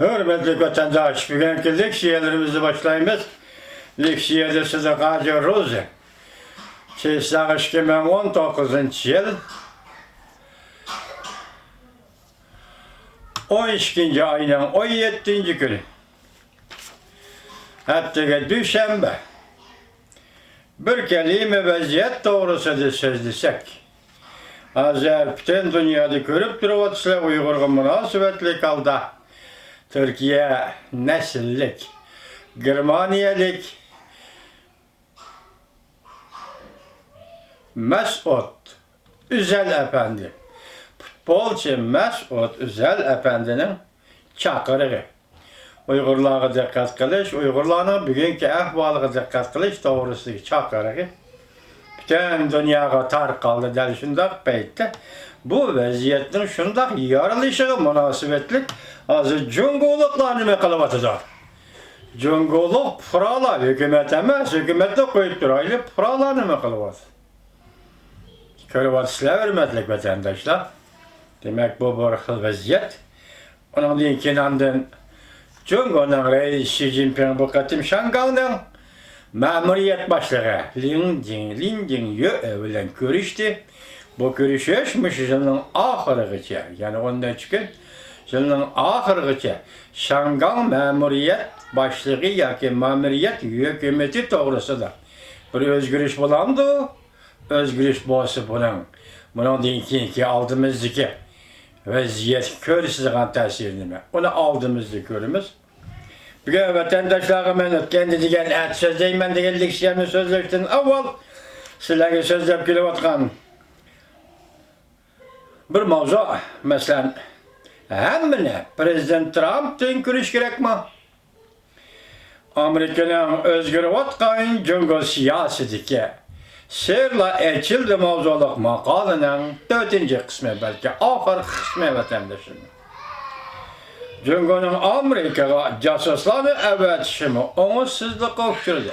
Hürmetli vatandaş, bugünkü leksiyelerimizi başlayımız. Leksiyede size Gazi Ruzi. Çeysaq 2019 yıl 12. ayının 17. günü. Hatta Düşenbe. Bir kelime vaziyet doğrusu söz desek. Hazır bütün dünyada görüp duruvatsa Uygur'a münasebetli kaldı. Türkiye nesillik, Germaniyelik Mesut Üzel Efendi, futbolcu Mesut Üzel Efendi'nin çakırığı. Uygurlara dikkat kılış, Uygurların bugünkü ahvalıga dikkat kılış doğrusu çakırığı. Bütün dünyaya tar kaldı del şundak beytti. Bu vaziyetin şundak yarılışığı münasebetlik azı cungoluklar nime kılıvatıdır. Cungoluk pırala hükümet emez, hükümette koyup duraylı pırala nime kılıvatı. Körüvatısıyla hürmetlik vatandaşlar. Demek bu bir vaziyet. Onun dinkinandın Cungo'nun reis Xi Jinping bu katım Şangal'ın memuriyet başlığı Lin Jin Yö evlen görüştü. Bu görüşmüş yılın ahırıgıca, yani ondan çıkın yılın ahırıgıca Şangal memuriyet başlığı yaki memuriyet hükümeti doğrusu da bir özgürlük bulandı. Özgürlük boğası bunun. Bunun dinki aldığımızdaki vaziyet körüsüzden tesirini mi? Onu aldığımızda körümüz. Bugün vatandaşlarımın kendi diyen et sözleyin ben de geldik siyemi sözleştin avval sizlere sözlep gülüvatkan bir mavzu mesela hemmine Prezident Trump'ın görüş gerek mi? Amerika'nın özgür vatkan cungo siyasetiki Serla elçildi mavzuluk makalının 4. kısmı belki ahir kısmı vatandaşın. Cungo'nun Amerika'ya casusları evetişimi onu sızlık okşurdu.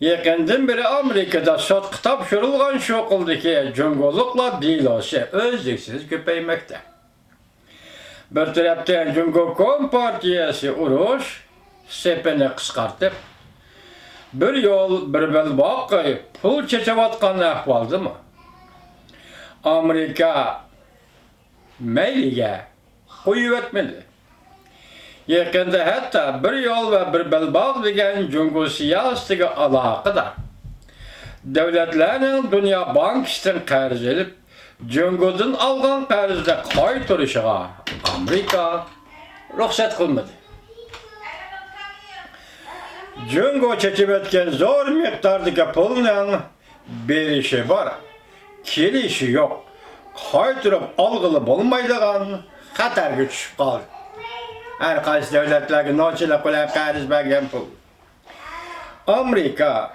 Yakından beri Amerika'da sot kitap şurulgan şokuldu ki Cungolukla değil olsa özlüksüz köpeymekte. Bir taraftan Cungo Kompartiyası uruş sepeni kıskartıp bir yol bir belbaq koyup pul çeçevatkan ahvaldı mı? Amerika meyliye koyu etmedi. Yakında hatta bir yol ve bir belbaq degen Cungo siyasetiga alaqıda. Devletlerin Dünya Bankası'ndan qarz elip, Cungo'dan algan qarzda qaytarışıga Amerika ruxsat qilmadi. Cungo çekip etken zor miqdardaki pulun berişi var, kelişi yok. Qaytırıp algılı bulmaydigan xatarga tushib qoldi. Her qaysi devletlerge nochila qo'lab qarz bergan pul. Amerika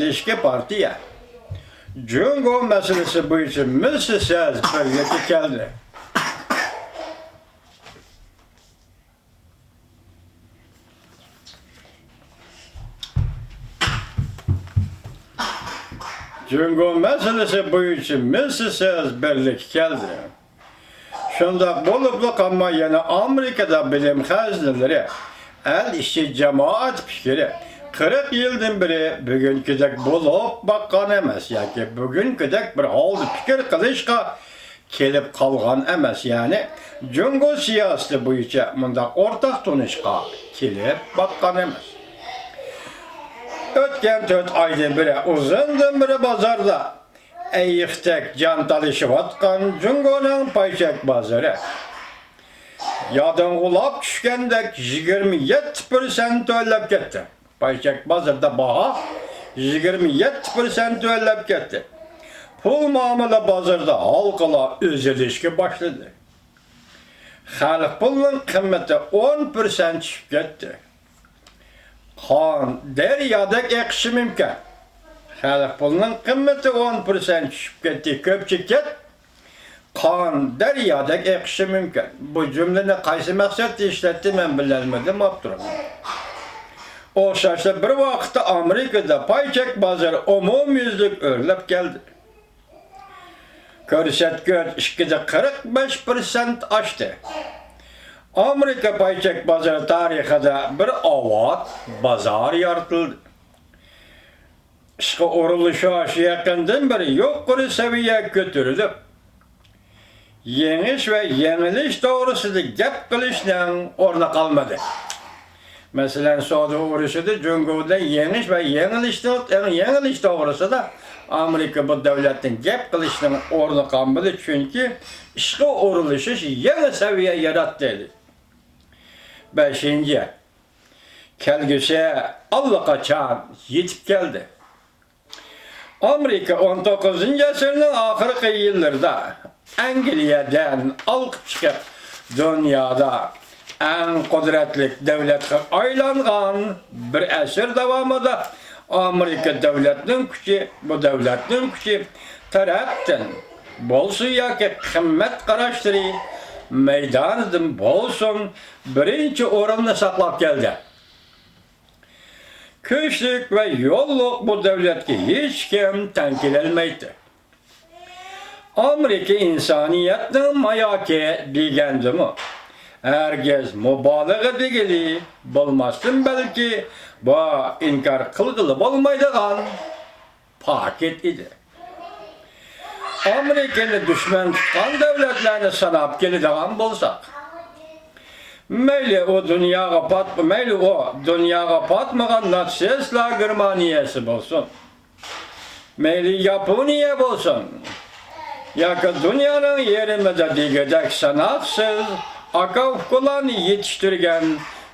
Leşke Partiya Cungo meselesi bu için milsiz birlikte geldi. Cungo meselesi bu için milsiz birlik geldi. Şundak bolup ama yani Amerika'da bilim hazineleri el işi cemaat fikri 40 yıldan beri bugünküdek bulup bakkan emas yani bugünküdek bir halde fikir kılışka kelip kalgan emas yani Cungo siyaseti boyunca mundaq ortak tunuşka kelip bakkan emas. Ötken 4 aydan beri uzundan beri bazarda eyyiktek can talışıvatkan Cungo'nun payçak bazarı. Yadan kulap düşkendek 27% öllep gitti. Payçak bazarda baha 27% öllep gitti. Pul muamele bazarda halkala özülüşki başladı. Halk pulun kıymeti 10% çıkıp gitti. Kan deryadek ekşi mümkün. Halk pulunun kıymeti 10% çıkıp gitti. Köpçük kan deryadek ekşi mümkün. Bu cümleni qaysı maksatla işletti ben bilmedim aptırım. O şaşta bir vakitte Amerika'da payçak bazarı umumyüzlük örlep geldi. Körset göz 2'de 45% açtı. Amerika payçek pazarı tarixida bir avat bazar yaratıldı. İşte uruluşu aşı yakından beri yukarı seviye götürüldü. Yeniş ve yeniliş doğrusunda gap kılışdan orada kalmadı. Mesela Suudi Arabistada Cumhuriyet'te yeniş ve yeniliş doğrusu da Amerika bu devletin gap kılışdan orada kalmadı çünkü işte uruluşu yeni seviye yarattı. Beşinci, kelgüsü allakaçan yetip geldi. Amerika 19. asırın ahırkı yıllarda Angliyadan alkıp çıkıp dünyada en kudretli devletke aylangan bir asır davamında Amerika devletinin gücü, bu devletinin gücü taraftan bolsun ya ki kımmet karaştırı meydanıdın bolsun birinci oranını saklap geldi. Köşlük ve yolluk bu devletki hiç kim tenkil etmeydi. Amerika insaniyetin mayaki digendi mi? Herkes mübalağa digili bulmasın belki bu inkar kılgılı olmaydıgan paket idi. Amerika'nı düşman tutan devletlerini sanap gelidigan bolsak, meyli o dünyaya patmagan Natsiyasla Germaniyası bolsun. Meyli Japoniya bolsun. Yakı dünyanın yerimizde digedek sanatsız, akavkulan yetiştirgen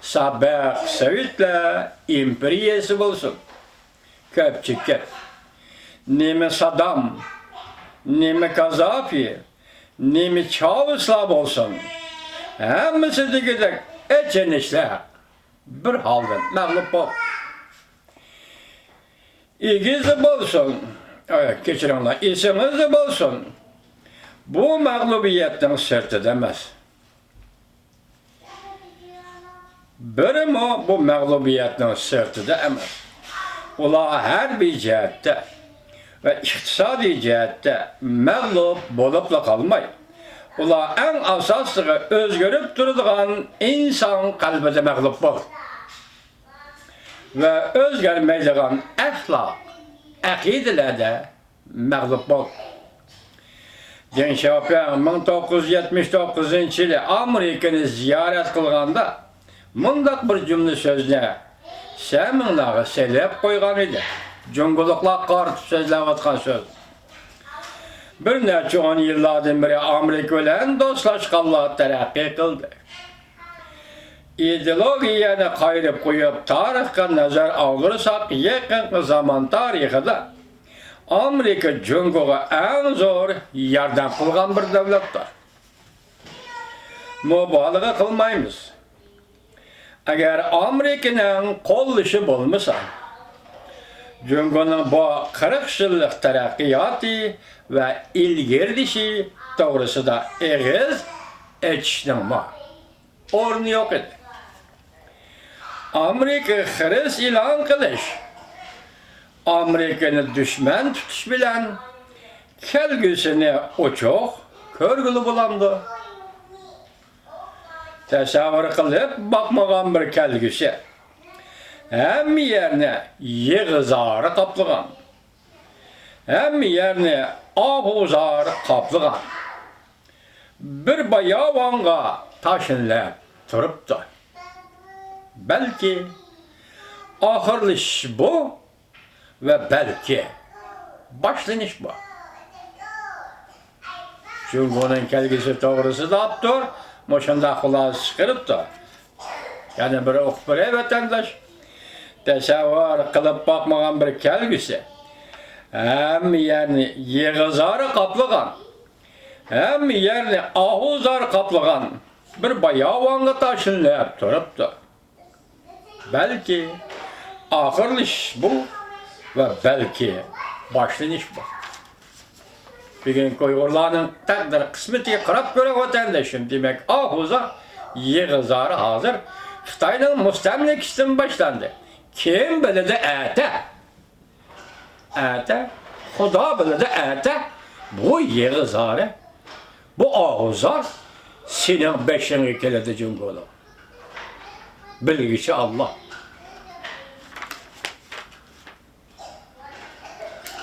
Sabah Sovyetler imperiyası bolsun. Köpçükler. Nemi Saddam, nemi Kazafi, nemi Çavuşlar bolsun. Hemmisi digedek etçenişler bir halde mağlup ol. İgizi bolsun, geçirenler, isinizi bolsun. Bu mağlubiyetten sert edemez. Birim o bu mağlubiyetten sert edemez. Ola her bir cihette ve iktisadi cihette mağlup bolup kalmayı. Ola en asaslığı özgürüp durduğun insan kalbide mağlup olur. Ve özgürmeydiğin ahlak, akidelerde mağlup olur. Deng Xiaoping 1979 yılı Amerika'nı ziyaret kılganda mındak bir cümle sözüne seminlağı selep koygan idi. Cungulukla karşı sözlep atkan söz. Bir neçe 10 yıllardan beri Amerika ile dostlaşkanlığı terakki kıldı. İdeologiyani kayırıp koyup tarihka nazar alırsak yakın zaman tarihinde Amerika Cumhuriyeti'ne en zor yardım kılgan bir devlettir. Mübalağa kılmayımız. Eğer Amerika'nın kollışı bulmasa, Cumhuriyeti'nin bu 40 yıllık terakkiyatı ve ilgirdişi doğrusu da eğiz etiştin var. Ornu yok idi. Amerika Hriz ilan kılış, Amerika'nı düşman tutuş bilen kelgüsünü o çok körgülü bulandı. Tesavvur kılıp bakmagan bir kelgüsü hem yerine yığızarı kaplagan, hem yerine ahuzarı kaplagan bir bayavanga taşınla turuptu. Belki ahırlış bu ve belki başlanış bu. Çünkü onun kelgisi doğrusu da yaptır, moşunda kulağız çıkarıp da. Yani bir okpire vatandaş, tesavvur kılıp bakmagan bir kelgisi, hem yani yığızarı kaplagan, hem yani ahuzar kaplagan bir bayavanga taşınlayıp durup da. Belki ahırlış bu ve belki başlanış bu. Bir gün Uygurlarının takdir kısmetiye kırıp göre vatandaşın demek ahuza yığızarı hazır. Xitay'ın müstemlekisinden başlandı. Kim biledi ete? Ete, Xuda biledi ete. Bu yığızarı, bu ahuzar senin beşini keledi Cungolu. Bilgisi Allah.